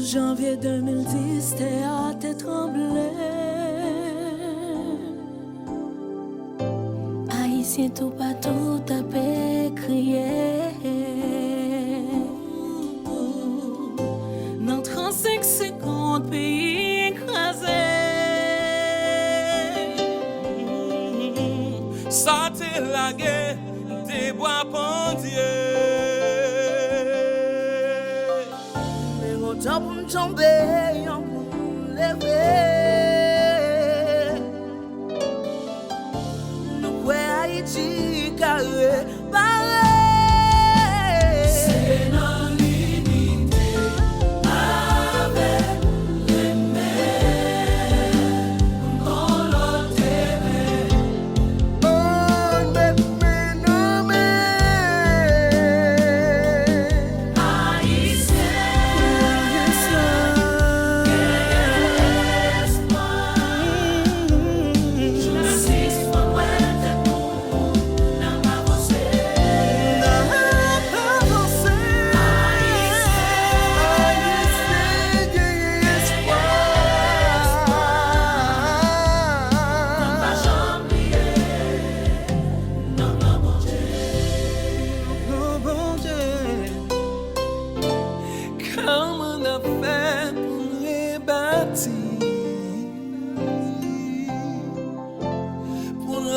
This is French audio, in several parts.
Janvier 2010, théâtre tremblé. Haïtien tout partout tapé, crié. Dans 35-50 pays écrasés. Ça t'est la guerre, des bois pendiers. Mais on t'a pour me tomber, on pour me lever. Nous ouais Haïti carré, barré. C'est dans l'unité avec les mères qu'on l'a aimé.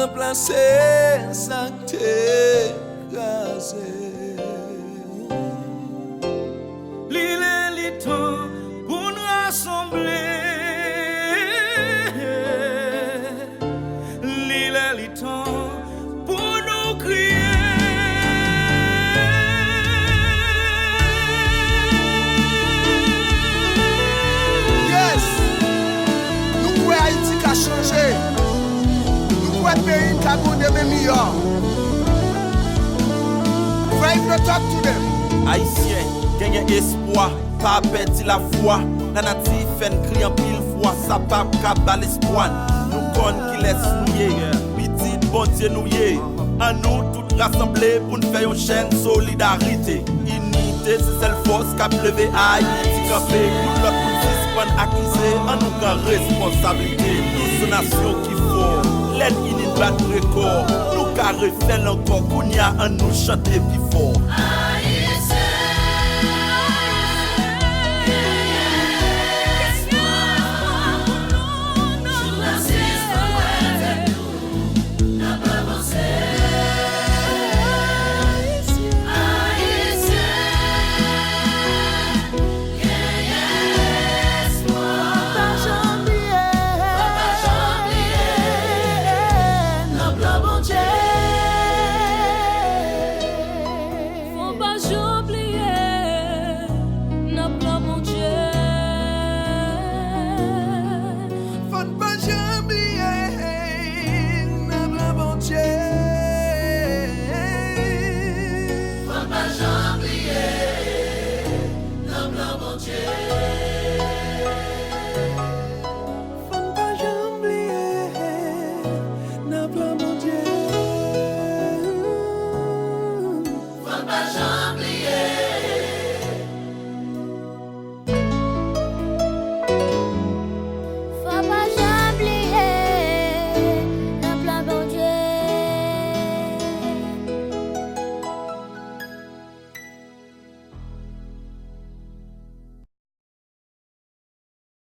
Remplacer ça t'est rasé. L'île est le temps pour nous rassembler. L'île est le temps pour nous crier. Yes, nous pouvons Haïti qui a changé. What pays qui a donné mes meilleurs. Brianvil talk to them. Haïtien, gagne espoir, pas perdre la foi. Nanati fait cri en pile fois, ça pas cap l'espoir. Nous connaissons qui laisse nouiller, petit bon Dieu nouiller. En nous toutes rassemblés pour nous faire une chaîne solidarité. Unité, c'est celle force qui a levé Haïti, campé, tout l'autre pour suspendre accusé, en nous grand responsabilité. Nous sommes nation qui faut. L'aide init bat record. Nous carré fait encore qu'on y a un nous chanter plus fort. Haïtien.